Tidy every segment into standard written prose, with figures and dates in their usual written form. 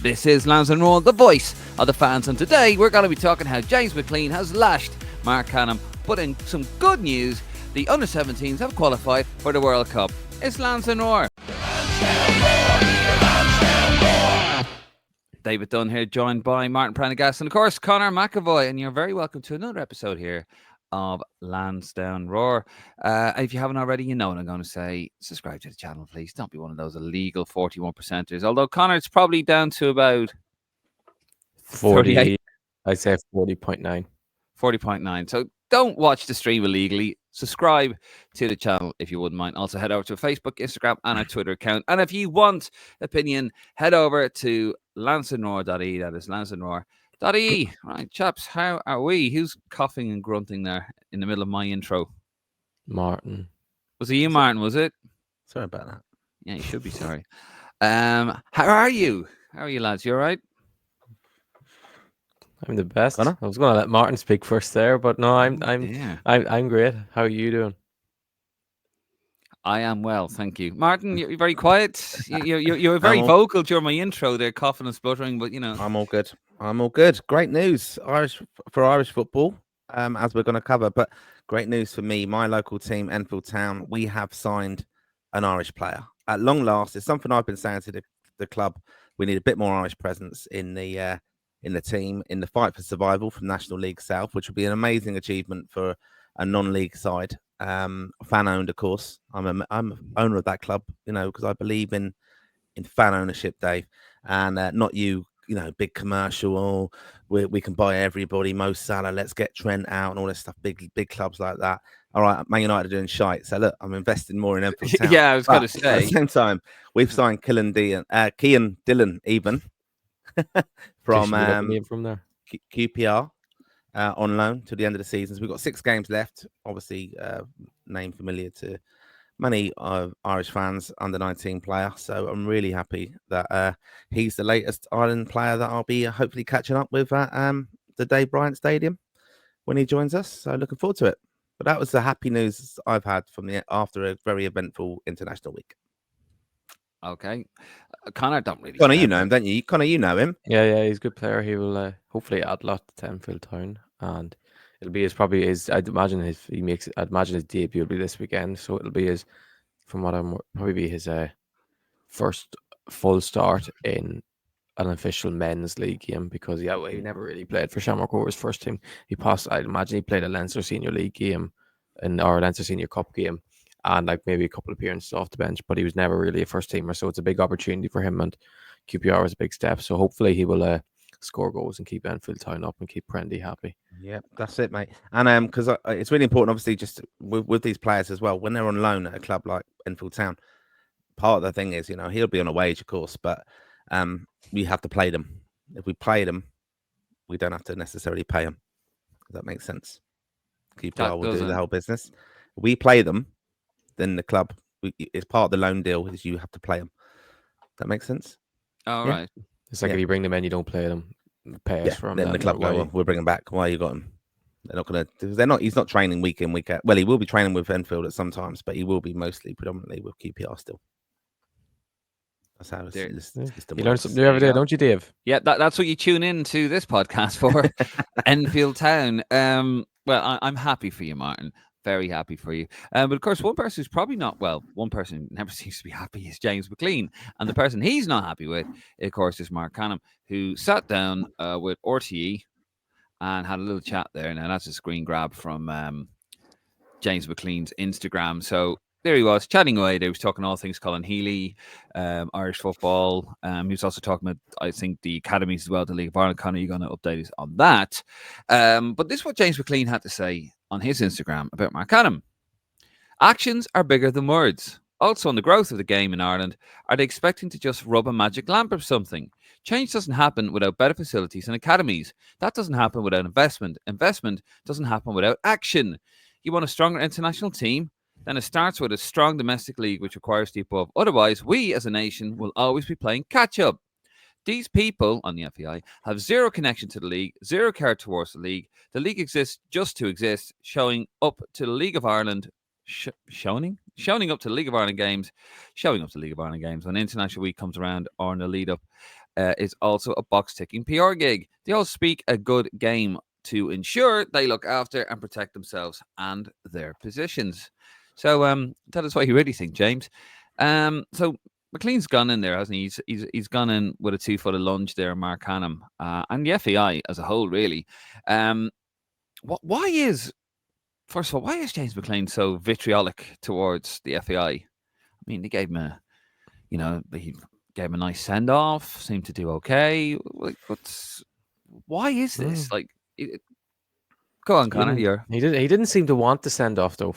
This is Lansdowne Roar, the voice of the fans, and today we're going to be talking how James McClean has lashed Mark Canham, but in some good news, the under-17s have qualified for the World Cup. It's Lansdowne Roar. David Dunn here, joined by Martin Prendergast and of course Conor McAvoy, and you're very welcome to another episode here of Lansdowne Roar. If you haven't already, you know what I'm going to say. Subscribe to the channel, please. Don't be one of those illegal 41%ers. Although, Connor, it's probably down to about 40. I'd say 40.9. 40.9. So don't watch the stream illegally. Subscribe to the channel if you wouldn't mind. Also, head over to our Facebook, Instagram, and our Twitter account. And if you want opinion, head over to lansdowneroar.ie. That is lansdowneroar.ie. Right, chaps, how are we? Who's coughing and grunting there in the middle of my intro? Martin. Was it you, Martin, was it? Sorry about that. Yeah, you should be sorry. How are you? How are you, lads? You all right? I'm the best. Connor? I was going to let Martin speak first there, but no, I'm great. How are you doing? I am well, thank you. Martin, you're very quiet. You were very vocal during my intro there, coughing and spluttering, but you know. I'm all good. I'm all good. Great news for Irish football, as we're going to cover. But great news for me, my local team, Enfield Town. We have signed an Irish player at long last. It's something I've been saying to the club. We need a bit more Irish presence in the team, in the fight for survival from National League South, which would be an amazing achievement for a non-league side. Fan owned, of course. I'm owner of that club, you know, because I believe in fan ownership, Dave, and not big commercial. Oh, we can buy everybody. Mo Salah, let's get Trent out and all this stuff. Big clubs like that. All right, Man United are doing shite. So look, I'm investing more in Enfield Town. Yeah, I was going to say. At the same time, we've signed Kean Dillon even from there. QPR. On loan to the end of the season. So we've got 6 games left. Obviously, name familiar to many Irish fans, under 19 player. So I'm really happy that he's the latest Ireland player that I'll be hopefully catching up with at the Dave Bryant Stadium when he joins us. So looking forward to it. But that was the happy news I've had after a very eventful international week. Okay. Connor, don't really. Connor, you know him, don't you? Connor, you know him. Yeah, he's a good player. He will hopefully add a lot to Enfield Town, and it'll be I'd imagine his debut will be this weekend. So it'll be his first full start in an official men's league game, because he never really played for Shamrock Rovers first team. I'd imagine he played a Leinster Senior League game or a Leinster Senior Cup game, and like maybe a couple of appearances off the bench, but he was never really a first teamer. So it's a big opportunity for him, and QPR is a big step. So hopefully he will score goals and keep Enfield Town up and keep Prendy happy. Yeah, that's it, mate. And because it's really important, obviously, just with these players as well, when they're on loan at a club like Enfield Town, part of the thing is, he'll be on a wage, of course, but we have to play them. If we play them, we don't have to necessarily pay them. Does that make sense? QPR will do the whole business. If we play them, then the club, it's part of the loan deal, is you have to play them. That makes sense? All right. It's like if you bring them in, you don't play them. Pay us from then the club go, we'll bring them back. Why you got him? They're not going to. He's not training week in, week out. Well, he will be training with Enfield at some times, but he will be predominantly with QPR still. That's how it's you learn something new every day, don't you, Dave? Yeah, that's what you tune in to this podcast for. Enfield Town. Well, I'm happy for you, Martin. Very happy for you. But of course, one person who's probably not, one person who never seems to be happy is James McClean. And the person he's not happy with, of course, is Mark Canham, who sat down with RTE and had a little chat there. Now, that's a screen grab from James McClean's Instagram. So there he was, chatting away. They was talking all things Colin Healey, Irish football. He was also talking about, I think, the academies as well, the League of Ireland. Connor, you're going to update us on that. But this is what James McClean had to say on his Instagram about Mark Canham. Actions are bigger than words. Also, on the growth of the game in Ireland, are they expecting to just rub a magic lamp or something? Change doesn't happen without better facilities and academies. That doesn't happen without investment. Investment doesn't happen without action. You want a stronger international team? Then it starts with a strong domestic league, which requires the above. Otherwise, we as a nation will always be playing catch-up. These people on the FAI have zero connection to the league, zero care towards the league. The league exists just to exist, showing up to the League of Ireland, showing up to the League of Ireland games when International Week comes around or in the lead up. is also a box-ticking PR gig. They all speak a good game to ensure they look after and protect themselves and their positions. So tell us what you really think, James. So McClean's gone in there, hasn't he? He's gone in with a 2-footed lunge there, Mark Hannum, and the FAI as a whole, really. Why is James McClean so vitriolic towards the FAI? I mean, they gave him he gave him a nice send off, seemed to do okay. Like, why is this? Like, go on, Connor. He didn't seem to want to send off though.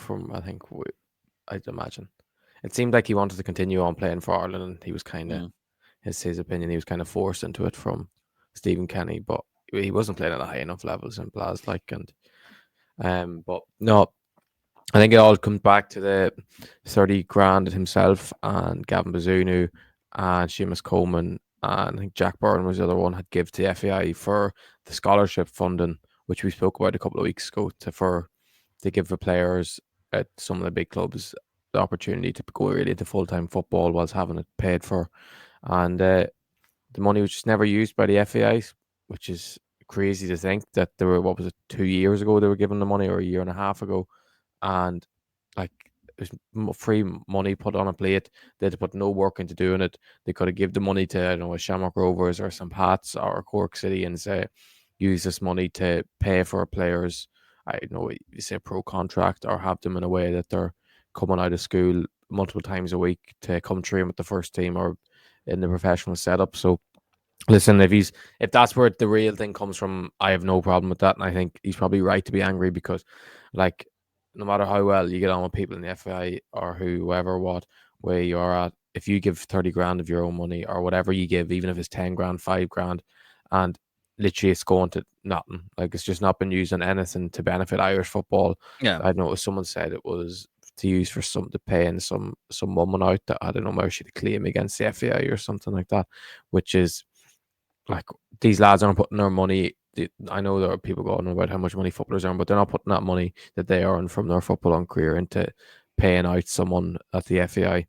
I'd imagine it seemed like he wanted to continue on playing for Ireland, and he was kind of his opinion. He was kind of forced into it from Stephen Kenny, but he wasn't playing at a high enough level, simple as like. And but no, I think it all comes back to the 30 grand himself and Gavin Bazunu and Seamus Coleman, and I think Jack Byrne was the other one, had give to FAI for the scholarship funding, which we spoke about a couple of weeks ago, to give the players at some of the big clubs the opportunity to go really into full-time football whilst having it paid for. And the money was just never used by the FAI, which is crazy to think that they were, 2 years ago they were given the money, or a year and a half ago, and like there's free money put on a plate. They had to put no work into doing it. They could have given the money to, a Shamrock Rovers or St. Pat's or Cork City and say, use this money to pay for players, you say pro contract, or have them in a way that they're coming out of school multiple times a week to come train with the first team or in the professional setup. So listen, if that's where the real thing comes from, I have no problem with that. And I think he's probably right to be angry, because like, no matter how well you get on with people in the FAI or whoever, what way you are at, if you give 30 grand of your own money or whatever you give, even if it's 10 grand, 5 grand, and literally it's going to nothing, like it's just not been used on anything to benefit Irish football. Yeah, I know someone said it was to use for something to pay in some woman out that, I don't know, maybe she had a claim against the FAI or something like that, which is like, these lads aren't putting their money. I know there are people going on about how much money footballers earn, but they're not putting that money that they earn from their footballing career into paying out someone at the FAI.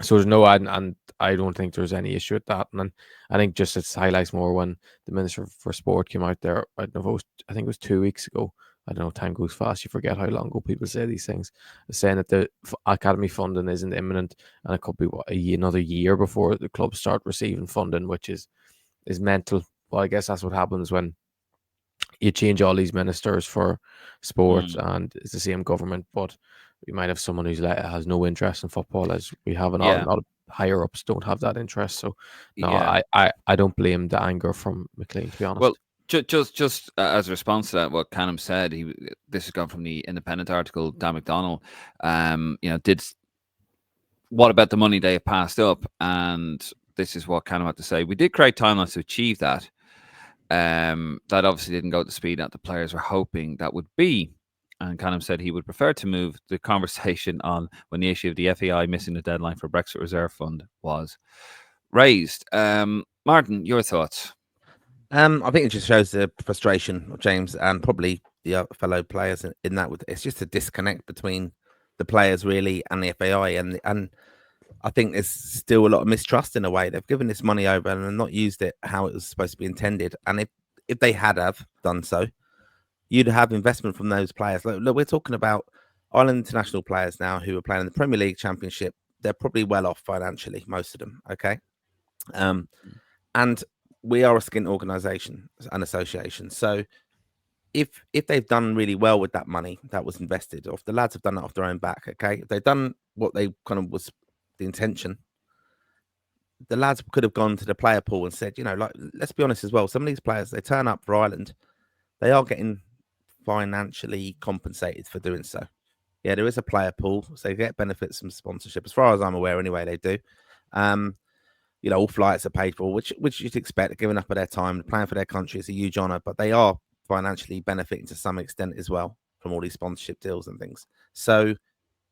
So there's no, and I don't think there's any issue with that. And I think just it highlights more when the Minister for Sport came out there. I think it was 2 weeks ago. I don't know, time goes fast. You forget how long ago people say these things. Saying that the academy funding isn't imminent, and it could be another year before the clubs start receiving funding, which is mental. Well, I guess that's what happens when you change all these ministers for sport, and it's the same government, but you might have someone who's has no interest in football, as we have in Ireland. A lot of higher ups don't have that interest. So no, I don't blame the anger from McClean, to be honest. Well, just as a response to that, what Cannum said, this has gone from the Independent article. Dan McDonnell, what about the money they passed up? And this is what Cannum had to say. We did create timelines to achieve that. That obviously didn't go at the speed that the players were hoping that would be. And Cannum said he would prefer to move the conversation on when the issue of the FAI missing the deadline for Brexit Reserve Fund was raised. Martin, your thoughts? I think it just shows the frustration of James and probably the fellow players in that. It's just a disconnect between the players really and the FAI, and I think there's still a lot of mistrust in a way. They've given this money over and not used it how it was supposed to be intended. And if they had have done so, you'd have investment from those players. Look, we're talking about Ireland international players now who are playing in the Premier League Championship. They're probably well off financially, most of them. Okay, and we are a skint organisation, an association. So if they've done really well with that money that was invested, or if the lads have done it off their own back, okay, if they've done what they kind of was the intention, the lads could have gone to the player pool and said, let's be honest as well. Some of these players, they turn up for Ireland, they are getting financially compensated for doing so. Yeah, there is a player pool, so they get benefits from sponsorship. As far as I'm aware, anyway, they do. All flights are paid for, which you'd expect, giving up of their time, playing for their country is a huge honour, but they are financially benefiting to some extent as well from all these sponsorship deals and things. So,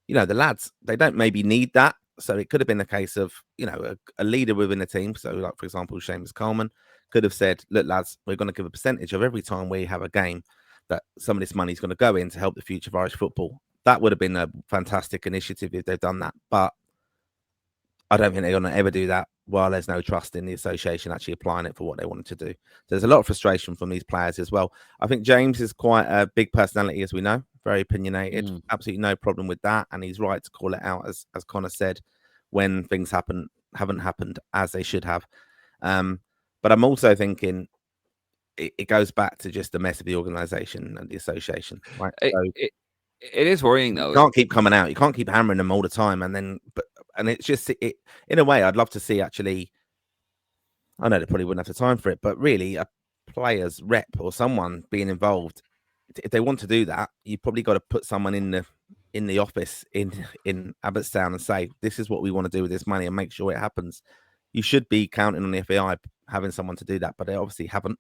the lads, they don't maybe need that. So it could have been a case of, a leader within the team. So, like, for example, Seamus Coleman could have said, look, lads, we're going to give a percentage of every time we have a game that some of this money is going to go in to help the future of Irish football. That would have been a fantastic initiative if they've done that. But I don't think they're going to ever do that. while there's no trust in the association actually applying it for what they wanted to do. So there's a lot of frustration from these players as well. I think James is quite a big personality, as we know, very opinionated, absolutely no problem with that. And he's right to call it out, as Connor said, when things haven't happened as they should have. But I'm also thinking it goes back to just the mess of the organisation and the association, right? It is worrying, though. You can't keep coming out. You can't keep hammering them all the time. And it's just, in a way, I'd love to see actually, I know they probably wouldn't have the time for it, but really a player's rep or someone being involved, if they want to do that, you've probably got to put someone in the office in Abbottstown and say, this is what we want to do with this money and make sure it happens. You should be counting on the FAI having someone to do that, but they obviously haven't.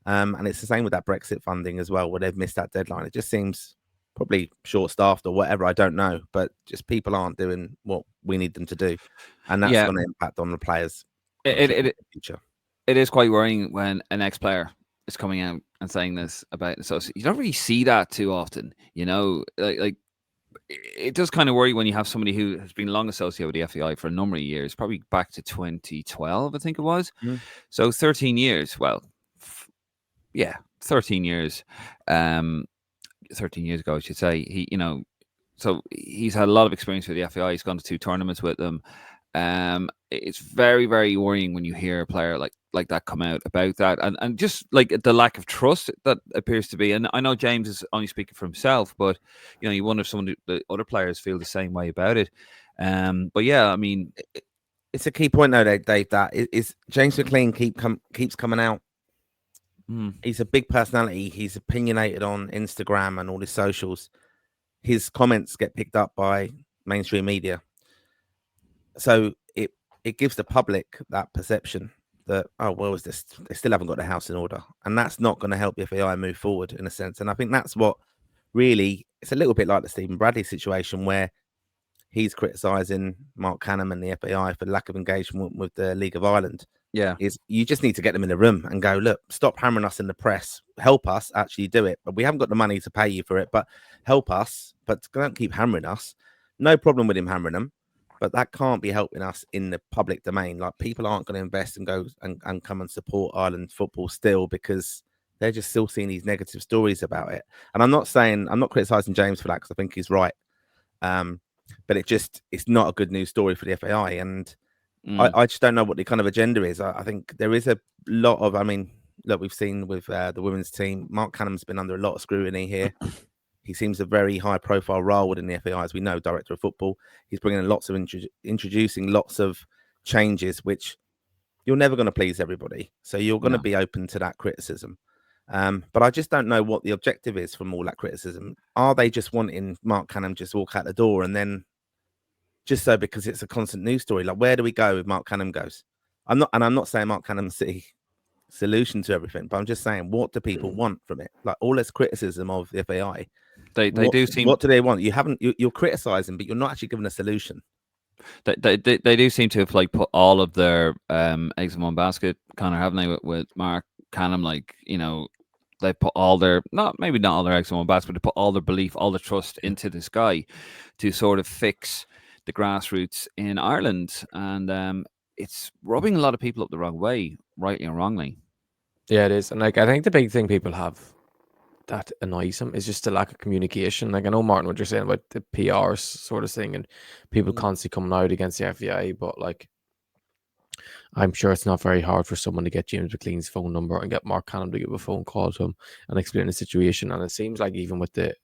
And it's the same with that Brexit funding as well, where they've missed that deadline. It just seems probably short-staffed or whatever, I don't know, but just people aren't doing what we need them to do, and that's going to impact on the players. It is quite worrying when an ex-player is coming out and saying this about it. So you don't really see that too often, like it does kind of worry when you have somebody who has been long associated with the FAI for a number of years, probably back to 2012, I think it was. So 13 years. Well, 13 years. 13 years ago, I should say. So he's had a lot of experience with the FAI. He's gone to 2 tournaments with them. It's very, very worrying when you hear a player like that come out about that, and just like the lack of trust that appears to be. And I know James is only speaking for himself, but you wonder if some of the other players feel the same way about it. But yeah, I mean, it's a key point though, Dave. That is James McClean keeps coming out. He's a big personality. He's opinionated on Instagram and all his socials. His comments get picked up by mainstream media. So it gives the public that perception that, oh, well, is this? They still haven't got the house in order. And that's not going to help the FAI move forward in a sense. And I think that's what really, it's a little bit like the Stephen Bradley situation where he's criticising Mark Canham and the FAI for lack of engagement with the League of Ireland. Yeah, is you just need to get them in the room and go, look, stop hammering us in the press. Help us actually do it. But we haven't got the money to pay you for it. But help us. But don't keep hammering us. No problem with him hammering them. But that can't be helping us in the public domain. Like, people aren't going to invest and go and come and support Ireland football still because they're just still seeing these negative stories about it. And I'm not criticising James for that because I think he's right. But it's not a good news story for the FAI. And I just don't know what the kind of agenda is. I think there is a lot of, look, we've seen with the women's team, Mark Canham's been under a lot of scrutiny here. He seems a very high profile role within the FAI, as we know, director of football. He's bringing in lots of introducing lots of changes, which you're never going to please everybody. So you're going to be open to that criticism. But I just don't know what the objective is from all that criticism. Are they just wanting Mark Canham just walk out the door and then just so because it's a constant news story? Like, where do we go if Mark Canham goes? I'm not saying Mark Canham's the solution to everything, but I'm just saying, what do people want from it? Like, all this criticism of the FAI. They do seem. What do they want? You're criticizing, but you're not actually giving a solution. They do seem to have put all of their eggs in one basket, Connor, haven't they? With Mark Canham, they put all their maybe not all their eggs in one basket, but they put all their belief, all the trust into this guy to sort of fix the grassroots in Ireland, and it's rubbing a lot of people up the wrong way, rightly or wrongly. Yeah, it is, and I think the big thing people have that annoys him is just the lack of communication. I know, Martin, what you're saying about the PR sort of thing and people constantly coming out against the FAI, but I'm sure it's not very hard for someone to get James McClean's phone number and get Mark Canham to give a phone call to him and explain the situation. And it seems like even with the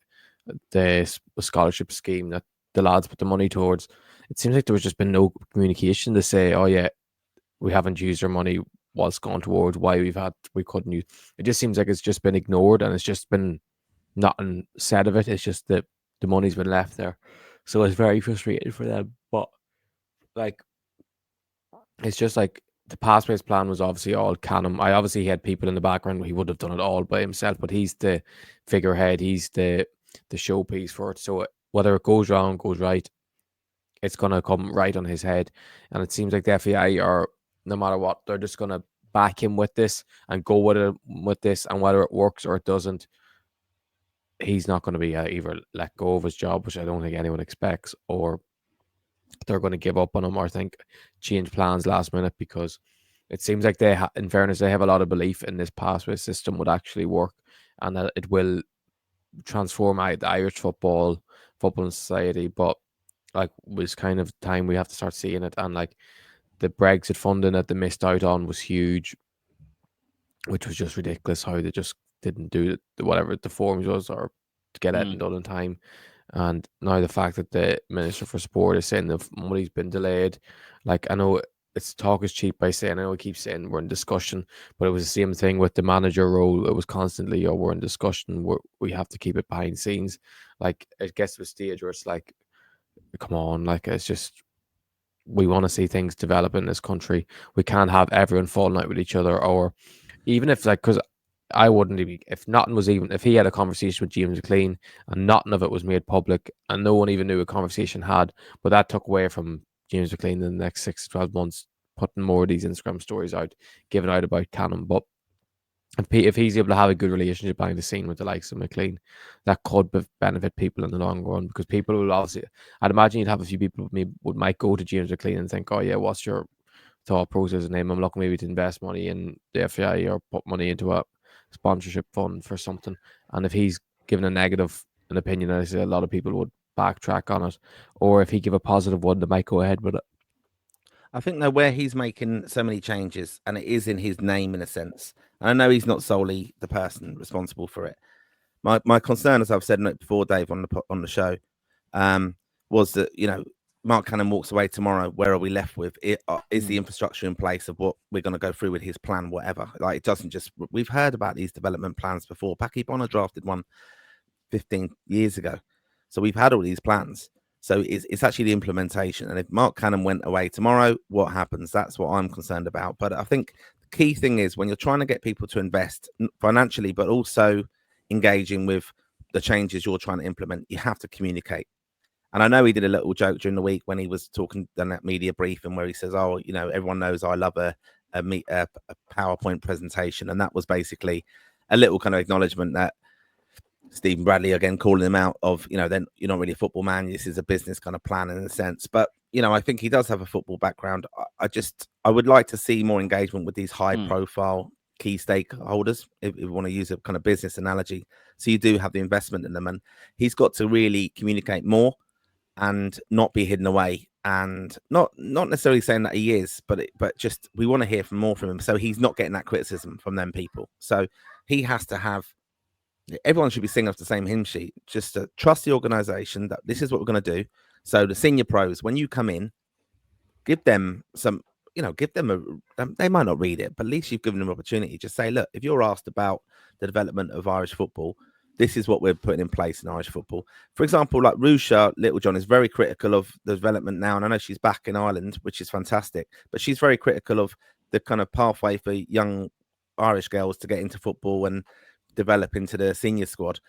scholarship scheme that the lads put the money towards, it seems like there was just been no communication to say, oh yeah, we haven't used our money, what's gone towards, why we couldn't use. It just seems like it's just been ignored and it's just been nothing said of it. It's just that the money's been left there. So it's very frustrating for them. But it's just like the pathways plan was obviously all Canham. He had people in the background. He would have done it all by himself, but he's the figurehead. He's the showpiece for it. So whether it goes wrong, goes right, it's going to come right on his head. And it seems like the FAI are, no matter what, they're just going to back him with this and go with this. And whether it works or it doesn't, he's not going to be either let go of his job, which I don't think anyone expects, or they're going to give up on him, or think change plans last minute, because it seems like they, in fairness, they have a lot of belief in this pathway system would actually work, and that it will transform the Irish football society. But like, was kind of time we have to start seeing it, and like the Brexit funding that they missed out on was huge, which was just ridiculous how they just didn't do whatever the forms was, or to get it done in time. And now the fact that the Minister for Sport is saying the money's been delayed, like, I know it's talk is cheap by saying, I know he keeps saying we're in discussion, but it was the same thing with the manager role. It was constantly, we're in discussion, we have to keep it behind scenes. Like, it gets to a stage where it's like, come on, like, it's just, we want to see things develop in this country. We can't have everyone falling out with each other, or even if, like, because I wouldn't even, if he had a conversation with James McClean and nothing of it was made public and no one even knew a conversation had, but that took away from James McClean in the next 6 to 12 months, putting more of these Instagram stories out, giving out about Cannon. But if he's able to have a good relationship behind the scene with the likes of McClean, that could benefit people in the long run, because people will obviously, I'd imagine you'd have a few people might go to James McClean and think, oh yeah, what's your thought process? And I'm looking maybe to invest money in the FAI or put money into a sponsorship fund for something. And if he's given an opinion, I say a lot of people would backtrack on it. Or if he give a positive one, they might go ahead with it. I think that where he's making so many changes, and it is in his name in a sense, and I know he's not solely the person responsible for it. My concern, as I've said before, Dave, on the show, was that, Mark Cannon walks away tomorrow. Where are we left with? Is the infrastructure in place of what we're going to go through with his plan, whatever? Like, it doesn't just, we've heard about these development plans before. Packy Bonner drafted one 15 years ago. So we've had all these plans. So it's actually the implementation. And if Mark Cannon went away tomorrow, what happens? That's what I'm concerned about. But I think the key thing is, when you're trying to get people to invest financially, but also engaging with the changes you're trying to implement, you have to communicate. And I know he did a little joke during the week when he was talking on that media briefing where he says, oh, everyone knows I love a PowerPoint presentation. And that was basically a little kind of acknowledgement that Stephen Bradley, again, calling him out of, then you're not really a football man. This is a business kind of plan in a sense. But, I think he does have a football background. I would like to see more engagement with these high profile key stakeholders, if you want to use a kind of business analogy. So you do have the investment in them, and he's got to really communicate more and not be hidden away. And not necessarily saying that he is, but just we want to hear more from him. So he's not getting that criticism from them people. So he has to have, everyone should be singing off the same hymn sheet, just to trust the organization that this is what we're going to do. So the senior pros, when you come in, give them some, they might not read it, but at least you've given them an opportunity. Just say, look, if you're asked about the development of Irish football, this is what we're putting in place in Irish football. For example, like Rusha Littlejohn is very critical of the development now. And I know she's back in Ireland, which is fantastic, but she's very critical of the kind of pathway for young Irish girls to get into football and develop into the senior squad,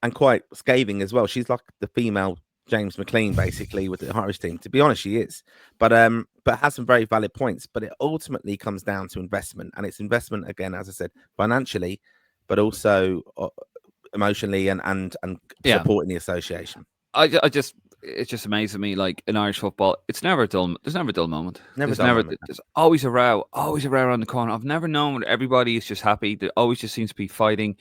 and quite scathing as well. She's like the female James McClean, basically, with the Irish team. To be honest, she is, but has some very valid points. But it ultimately comes down to investment, and it's investment, again, as I said, financially, but also emotionally and supporting the association. It's just amazing to me, like, in Irish football, it's never dull. There's never a dull moment. There's always a row around the corner. I've never known everybody is just happy. There always just seems to be fighting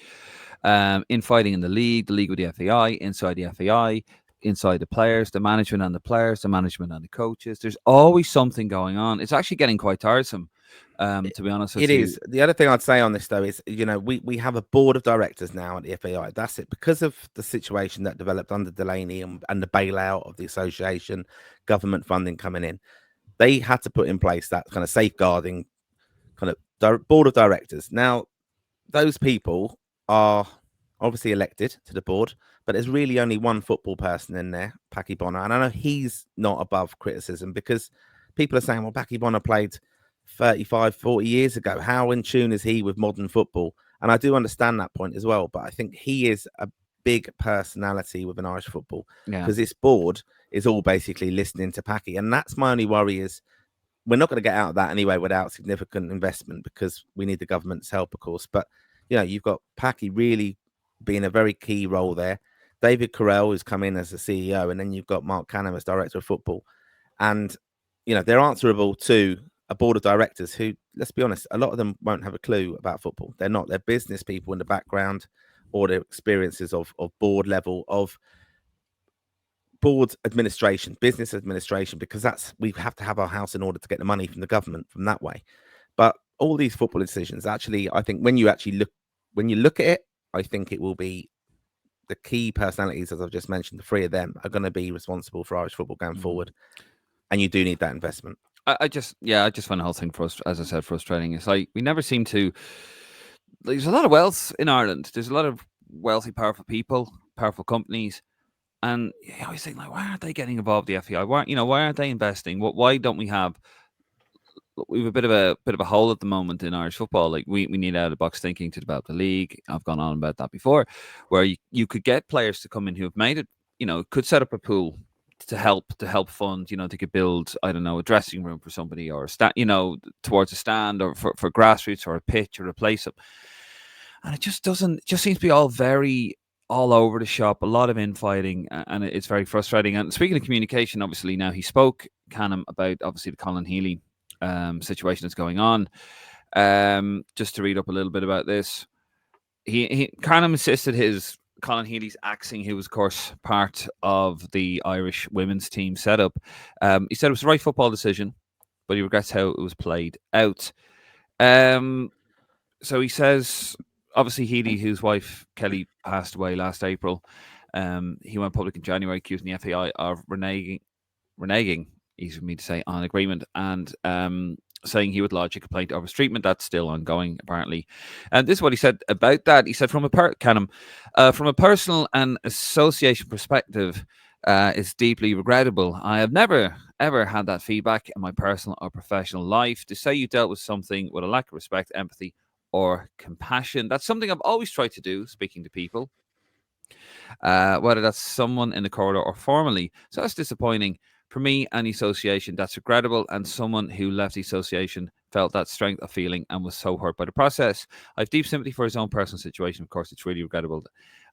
in the league with the FAI, inside the FAI, inside the players, the management and the players, the management and the coaches. There's always something going on. It's actually getting quite tiresome, to be honest with you. It is. The other thing I'd say on this, though, is, we have a board of directors now at the FAI. That's it. Because of the situation that developed under Delaney and the bailout of the association, government funding coming in, they had to put in place that kind of safeguarding kind of board of directors. Now, those people are obviously elected to the board, but there's really only one football person in there, Packy Bonner. And I know he's not above criticism, because people are saying, well, Packy Bonner played 35, 40 years ago. How in tune is he with modern football? And I do understand that point as well, but I think he is a big personality within Irish football, because this board is all basically listening to Packy. And that's my only worry, is we're not going to get out of that anyway without significant investment, because we need the government's help, of course. But, you've got Packy really being a very key role there. David Carell has come in as the CEO, and then you've got Mark Cannon as director of football. and they're answerable to a board of directors who, let's be honest, a lot of them won't have a clue about football. They're not. They're business people in the background, or their experiences of board level, of board administration, business administration, because we have to have our house in order to get the money from the government from that way. But all these football decisions, actually, I think when you look at it, I think it will be the key personalities, as I've just mentioned, the three of them are going to be responsible for Irish football going forward. And you do need that investment. I just find the whole thing, as I said, frustrating. It's like we never seem to. There's a lot of wealth in Ireland. There's a lot of wealthy, powerful people, powerful companies, and I always think, like, why aren't they getting involved? The FAI, why aren't they investing? Why don't we have? We have a bit of a hole at the moment in Irish football. Like we need out of the box thinking to develop the league. I've gone on about that before, where you could get players to come in who have made it. Could set up a pool to help fund. They could build, I don't know, a dressing room for somebody, or a towards a stand, or for grassroots, or a pitch, or replace them. And it just seems to be all over the shop, a lot of infighting, and it's very frustrating. And speaking of communication, obviously now he spoke, Canham, about obviously the Colin Healey situation that's going on. Just to read up a little bit about this, he Canham insisted Colin Healey's axing, who was of course part of the Irish women's team setup. He said it was the right football decision, but he regrets how it was played out. So he says, obviously Healey, whose wife Kelly passed away last April, he went public in January accusing the FAI of reneging, easy for me to say, on agreement, and saying he would lodge a complaint of his treatment. That's still ongoing, apparently. And this is what he said about that. He said, from a personal and association perspective, it's deeply regrettable. I have never, ever had that feedback in my personal or professional life. To say you dealt with something with a lack of respect, empathy, or compassion, that's something I've always tried to do, speaking to people, whether that's someone in the corridor or formally. So that's disappointing. For me and the association, that's regrettable, and someone who left the association felt that strength of feeling and was so hurt by the process. I have deep sympathy for his own personal situation. Of course, it's really regrettable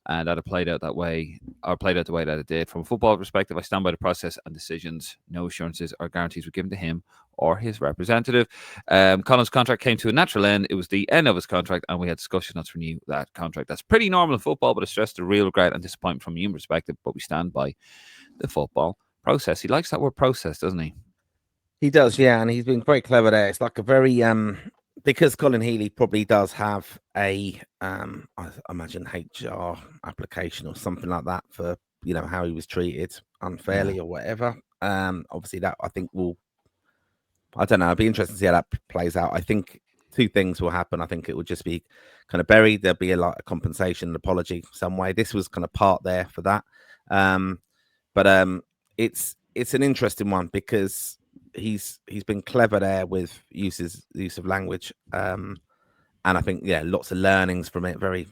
that it played out the way that it did. From a football perspective, I stand by the process and decisions. No assurances or guarantees were given to him or his representative. Colin's contract came to a natural end. It was the end of his contract, and we had discussion not to renew that contract. That's pretty normal in football, but I stressed the real regret and disappointment from a human perspective, but we stand by the football process. He likes that word process, doesn't he? He does, yeah, and he's been very clever there. It's like a very because Colin Healey probably does have a I imagine HR application or something like that for how he was treated unfairly or whatever. Obviously that I think I don't know, it'd be interesting to see how that plays out. I think two things will happen. I think it will just be kind of buried. There'll be a compensation, an apology some way. This was kind of part there for that. But it's an interesting one because he's been clever there with use of language, and I think lots of learnings from it. Very,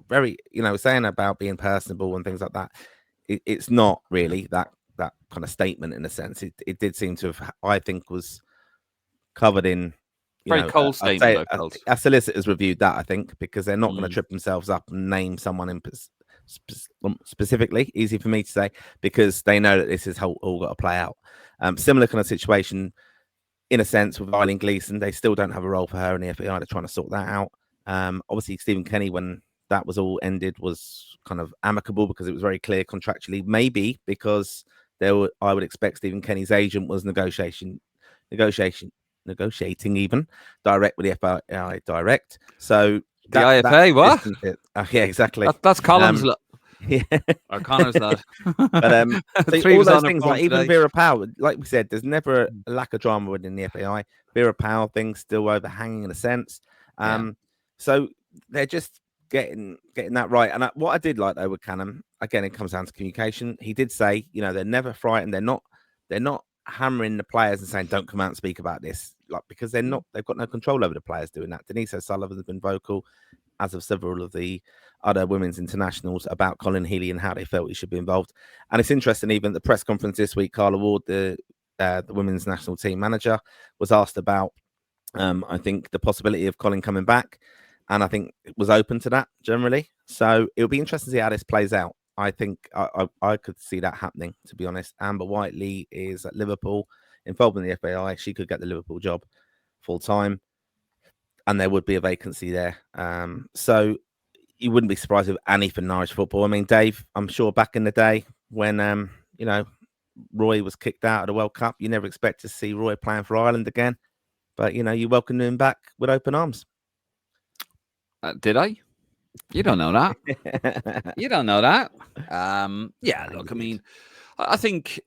very, saying about being personable and things like that. It's not really that kind of statement in a sense. It did seem to have, I think, was covered in very cold statement. Our solicitors reviewed that, I think, because they're not going to trip themselves up and name someone in specifically. Easy for me to say, because they know that this is all got to play out. Similar kind of situation in a sense with Eileen Gleeson. They still don't have a role for her in the FAI. They're trying to sort that out. Obviously Stephen Kenny, when that was all ended, was kind of amicable because it was very clear contractually, maybe because I would expect Stephen Kenny's agent was negotiating even direct with the FAI direct. So the IFA, what? Yeah, exactly. That's Colin's yeah, or Connor's lad. But so all those things, like even Vera Powell, like we said, there's never a lack of drama within the FAI. Vera Powell things still overhanging in a sense. So they're just getting that right. And what I did like though with Canham, again, it comes down to communication. He did say, they're never frightened. They're not hammering the players and saying don't come out and speak about this, because they've got no control over the players doing that. Denise O'Sullivan has been vocal, as of several of the other women's internationals, about Colin Healey and how they felt he should be involved. And it's interesting, even at the press conference this week, Carla Ward, the women's national team manager, was asked about I think the possibility of Colin coming back, and I think it was open to that generally. So it'll be interesting to see how this plays out. I think I could see that happening, to be honest. Amber Whiteley is at Liverpool, involved in the FAI. She could get the Liverpool job full time, and there would be a vacancy there. So you wouldn't be surprised with any for Irish football. I mean, Dave, I'm sure back in the day when Roy was kicked out of the World Cup, you never expect to see Roy playing for Ireland again. But you welcomed him back with open arms. Did I? You don't know that. You don't know that. Yeah, look, I mean, I think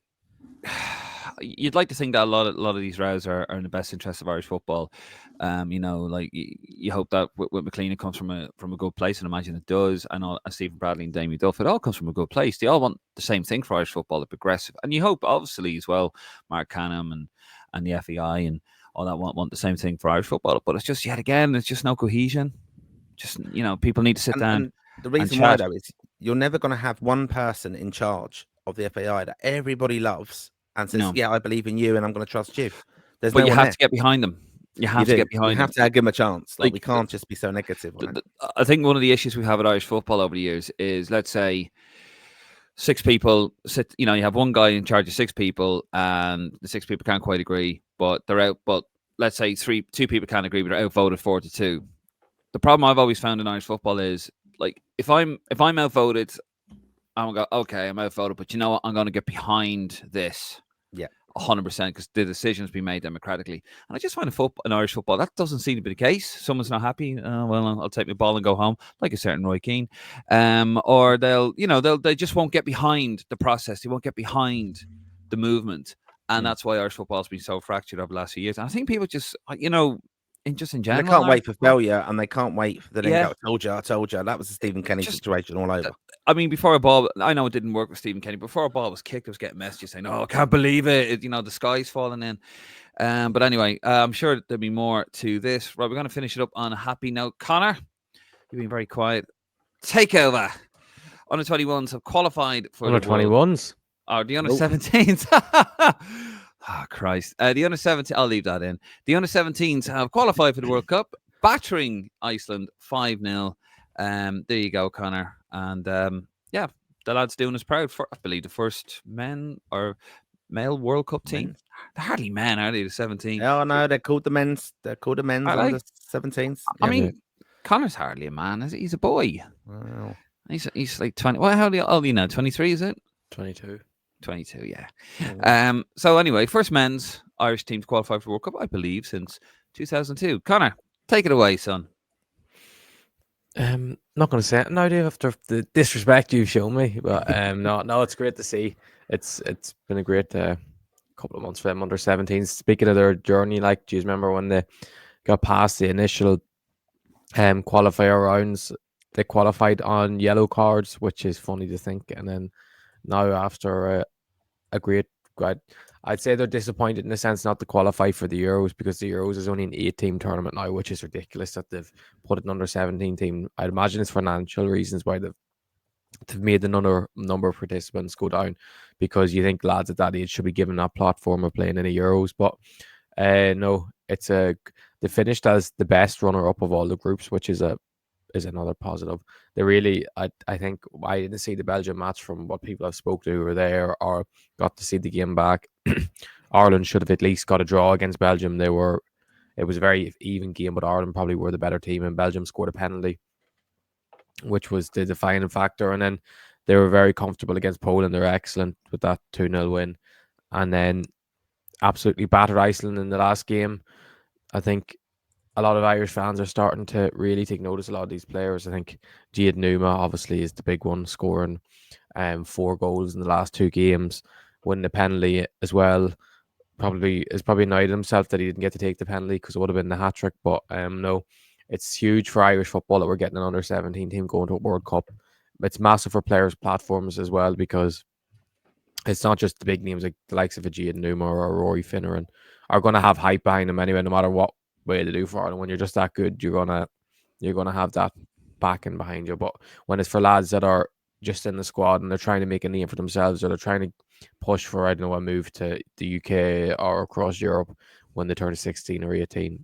you'd like to think that a lot of these rows are in the best interest of Irish football. Like you hope that with McClean it comes from a good place, and imagine it does. And Stephen Bradley and Damien Duff, it all comes from a good place. They all want the same thing for Irish football, the progressive. And you hope, obviously, as well, Mark Canham and the FAI and all that want the same thing for Irish football. But it's just, yet again, it's just no cohesion. Just, people need to sit down. And the reason why, though, is you're never going to have one person in charge of the FAI that everybody loves and says, "Yeah, I believe in you and I'm going to trust you." But you have to get behind them. You have to get behind them. You have to give them a chance. Like, we can't just be so negative on it. I think one of the issues we have with Irish football over the years is, let's say, 6 people sit. You have one guy in charge of 6 people, and the 6 people can't quite agree, but they're out. But let's say 2 people can't agree, but they're outvoted 4-2. The problem I've always found in Irish football is, like, if I'm outvoted, I'm going to go, okay, I'm outvoted, but you know what? I'm going to get behind this. Yeah. 100%, because the decision's been made democratically. And I just find in Irish football, that doesn't seem to be the case. Someone's not happy. Well, I'll take my ball and go home, like a certain Roy Keane. Or they just won't get behind the process. They won't get behind the movement. And that's why Irish football's been so fractured over the last few years. And I think people just, in general, they can't wait for failure, and they can't wait for the then go, I told you. That was the Stephen Kenny situation all over. I mean, before a ball, I know it didn't work with Stephen Kenny. Before a ball was kicked, I was getting messages saying, "Oh, I can't believe it. The sky's falling in." But anyway, I'm sure there'll be more to this. Right, we're going to finish it up on a happy note. Connor, you've been very quiet. Take over. Under 21s have qualified for under 21s. Oh, the under 17s. Oh, Christ. The under 17, I'll leave that in. The under 17s have qualified for the World Cup, battering Iceland 5-0. There you go, Connor. And the lads doing us proud for, I believe, the first men or male World Cup team. They're hardly men, are they? The 17. Oh, no, they're called the men's. They're called the men's under 17s. I mean, Connor's hardly a man, is he? He's a boy. Wow. He's like 20. Well, how old are you now? 23, is it? 22. 22, yeah. So anyway, first men's Irish team to qualify for the World Cup, I believe, since 2002. Connor, take it away, son. Not going to say it now, Dave, after the disrespect you've shown me, but no, it's great to see. It's been a great couple of months for them under 17s. Speaking of their journey, like, do you remember when they got past the initial qualifier rounds? They qualified on yellow cards, which is funny to think, and then now after a great, I'd say they're disappointed in a sense not to qualify for the Euros, because the Euros is only an 8-team tournament now, which is ridiculous that they've put an under 17 team. I'd imagine it's financial reasons why they've made the number of participants go down, because you think lads at that age should be given that platform of playing in the Euros. But no, they finished as the best runner-up of all the groups, which is another positive. They really, I think, I didn't see the Belgium match from what people have spoke to who were there or got to see the game back. Ireland should have at least got a draw against Belgium. It was a very even game, but Ireland probably were the better team, and Belgium scored a penalty, which was the defining factor. And then they were very comfortable against Poland. They're excellent with that 2-0 win, and then absolutely battered Iceland in the last game. I think a lot of Irish fans are starting to really take notice of a lot of these players. I think Jade Numa obviously is the big one, scoring 4 goals in the last 2 games, winning the penalty as well. Probably annoyed himself that he didn't get to take the penalty, because it would have been the hat-trick. But no, it's huge for Irish football that we're getting an under 17 team going to a World Cup. It's massive for players' platforms as well, because it's not just the big names like the likes of a Jade Numa or Rory Finneran are going to have hype behind them anyway, no matter what way to do for it. And when you're just that good, you're gonna have that backing behind you. But when it's for lads that are just in the squad and they're trying to make a name for themselves, or they're trying to push for, I don't know, a move to the UK or across Europe when they turn 16 or 18,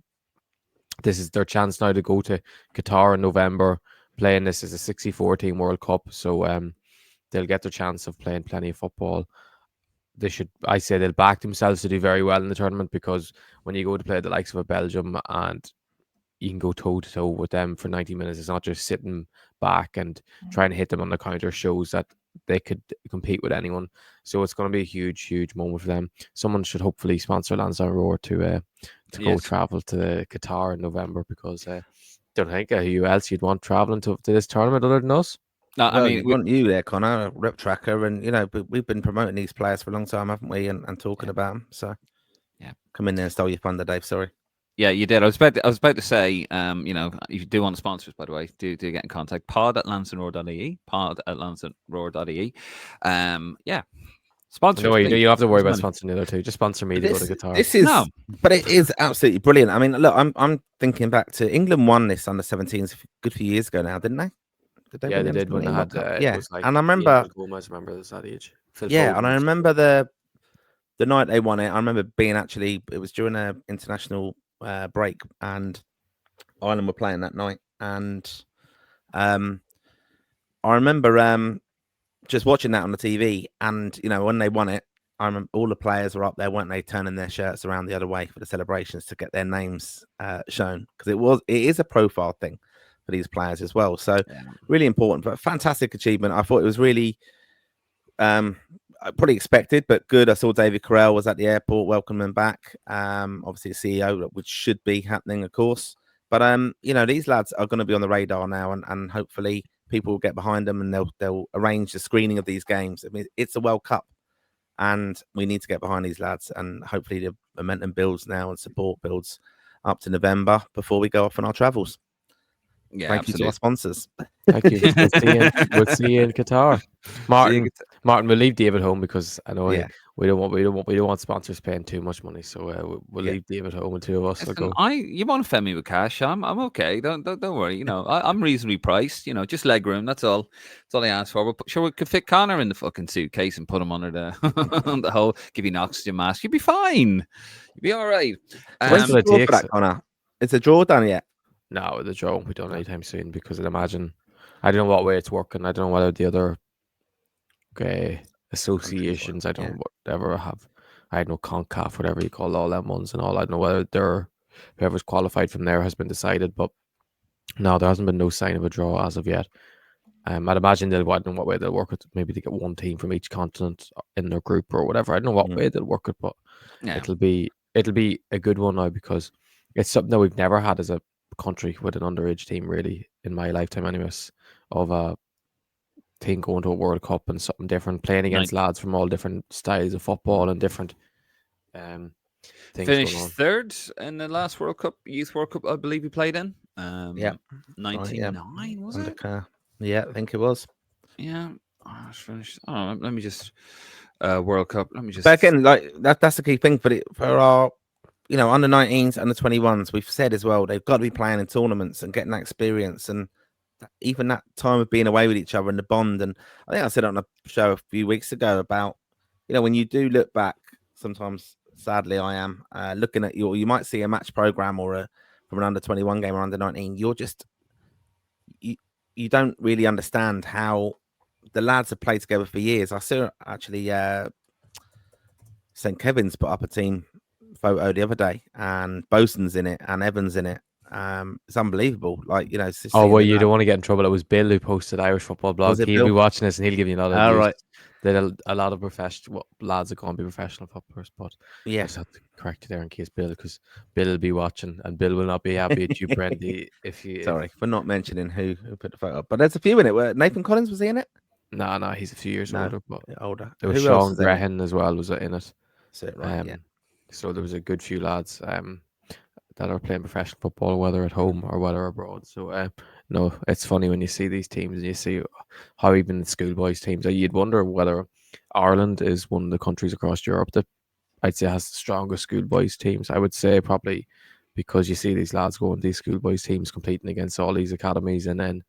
this is their chance now to go to Qatar in November, playing this as a 64-team World Cup. So they'll get their chance of playing plenty of football. I say they'll back themselves to do very well in the tournament, because when you go to play the likes of a Belgium and you can go toe to toe with them for 90 minutes, it's not just sitting back and trying to hit them on the counter, shows that they could compete with anyone. So it's going to be a huge moment for them. Someone should hopefully sponsor Lansdowne Roar to go travel to Qatar in November, because don't think who else you'd want traveling to this tournament other than us. No, Well, I mean, we want you there, Connor, rep tracker, and we've been promoting these players for a long time, haven't we? And talking about them. So come in there and stole your thunder, Dave. Sorry. Yeah, you did. I was about to say, if you do want sponsors, by the way, do get in contact. pod@lansdowneroar.ie. pod@lansdowneroar.ie. Sponsors. No, you don't have to worry about sponsoring the other two. Just sponsor me to go to Qatar. But it is absolutely brilliant. I mean, look, I'm thinking back to England won this under 17s a good few years ago now, didn't they? They did when they had. Yeah, and I remember. Gomez, remember this at age. And I remember the night they won it. I remember being it was during an international break, and Ireland were playing that night, and I remember just watching that on the TV, and when they won it, I remember all the players were up there, weren't they, turning their shirts around the other way for the celebrations to get their names shown, because it is a profile thing for these players as well. So really important, but fantastic achievement. I thought it was really probably expected, but good. I saw David Carell was at the airport welcoming them back. Obviously the CEO, which should be happening, of course. But these lads are going to be on the radar now, and hopefully people will get behind them, and they'll arrange the screening of these games. I mean, it's a World Cup, and we need to get behind these lads, and hopefully the momentum builds now and support builds up to November before we go off on our travels. Yeah, thank you to our sponsors. Thank you. We'll see you in Qatar. Martin, we'll leave David home, because I know we don't want sponsors paying too much money, so we'll leave David home, and two of us will go. You want to offend me with cash? I'm okay. Don't worry. I'm reasonably priced. just leg room. That's all. That's all I ask for. We could fit Connor in the fucking suitcase and put him under the hole. Give you an oxygen mask. You'll be fine. You'll be all right. When's the draw for that, Connor? Is the draw done yet? No, the draw won't be done anytime soon, because I don't know what way it's working. I don't know whether the other associations, I don't know whatever have. I don't know, CONCACAF, whatever you call all them ones and all. I don't know whether whoever's qualified from there has been decided, but no, there hasn't been no sign of a draw as of yet. I'd imagine I don't know what way they'll work it. Maybe they get one team from each continent in their group or whatever. I don't know what way they'll work it, but it'll be a good one now, because it's something that we've never had as a country with an underage team, really, in my lifetime anyways, of a team going to a World Cup and something different, playing against lads from all different styles of football and different things. Finished third in the last World Cup, Youth World Cup, I believe he played in. 99 was it? Yeah, I think it was. Yeah, I finished. Oh, let me just World Cup. Let me just. But again, like that's the key thing for our under 19s, under 21s. We've said as well, they've got to be playing in tournaments and getting that experience, and even that time of being away with each other and the bond. And I think I said on a show a few weeks ago about, when you do look back, sometimes sadly I am looking at you might see a match program or from an under 21 game or under 19. You're just you don't really understand how the lads have played together for years. I saw actually St. Kevin's put up a team photo the other day, and Bosun's in it and Evans in it. It's unbelievable. Like, you don't want to get in trouble. It was Bill who posted Irish Football Blog. He'll be watching this and he'll give you a lot of right. That a lot of professional lads are going to be professional footballers, but I just have to correct you there in case Bill, because Bill will be watching and Bill will not be happy at you, Brendy. Sorry for not mentioning who put the photo up, but there's a few in it. Where Nathan Collins, was he in it? No, he's a few years older. But older. There was Sean Grehan as well was in it. That's it, right? So there was a good few lads that are playing professional football, whether at home or whether abroad. So no, it's funny when you see these teams and you see how even the schoolboys teams, you'd wonder whether Ireland is one of the countries across Europe that I'd say has the strongest schoolboys teams. I would say probably because you see these lads going these schoolboys teams competing against all these academies, and then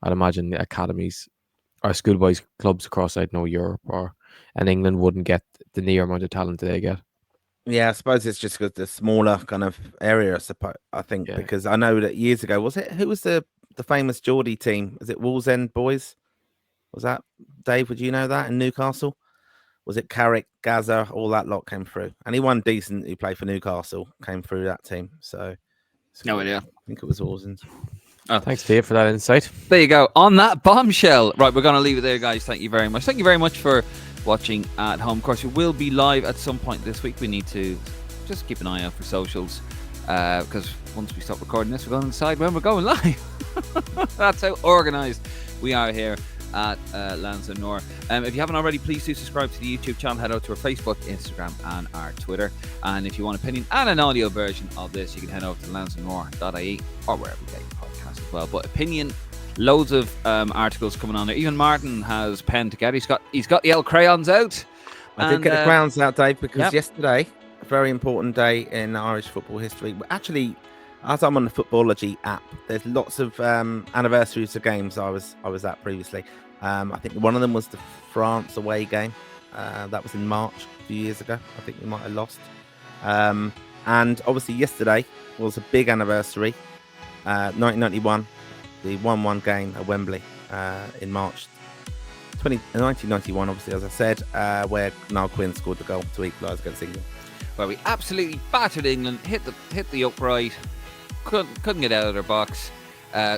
I'd imagine the academies or schoolboys clubs across Europe and England wouldn't get the near amount of talent they get. Yeah, I suppose it's just because the smaller kind of area, I think, because I know that years ago, who was the famous Geordie team? Was it Wallsend Boys? Was that Dave? Would you know that in Newcastle? Was it Carrick, Gaza, all that lot came through? Anyone decent who played for Newcastle came through that team. So No idea. I think it was Orsons. Oh. Thanks, Dave, for that insight. There you go. On that bombshell. Right, we're going to leave it there, guys. Thank you very much. Thank you very much for watching at home. Of course, we will be live at some point this week. We need to just keep an eye out for socials because once we stop recording this, we're going to decide when we're going live. That's how organised we are here at Lansdowne North. If you haven't already, please do subscribe to the YouTube channel. Head out to our Facebook, Instagram and our Twitter. And if you want an opinion and an audio version of this, you can head over to lansdownemore.ie or wherever you get your podcast as well. But opinion, loads of articles coming on there. Even Martin has pen to get. He's got the old crayons out. I did get the crayons out, Dave, because yesterday, a very important day in Irish football history. Actually, as I'm on the Footballogy app, there's lots of anniversaries of games I was at previously. I think one of them was the France away game. That was in March a few years ago. I think we might have lost. And obviously yesterday was a big anniversary. 1991, the 1-1 game at Wembley in March 1991, obviously, as I said, where Niall Quinn scored the goal to equalise against England. Where we absolutely battered England, hit the upright, couldn't get out of their box,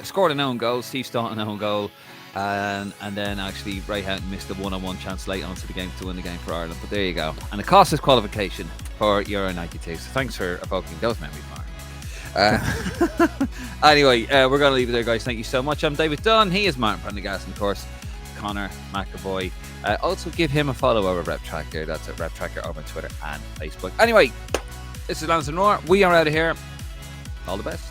scored an own goal, Steve Staunton an own goal, and then actually Ray Houghton missed a one-on-one chance late onto the game to win the game for Ireland. But there you go. And it cost us qualification for Euro 92. So thanks for evoking those memories, Mark. Anyway, we're going to leave it there, guys. Thank you so much. I'm David Dunn. He is Martin Prendergast, and of course, Connor McAvoy. Also give him a follow over Rep Tracker. That's at Rep Tracker over Twitter and Facebook. Anyway, this is Lansdowne North. We are out of here. All the best.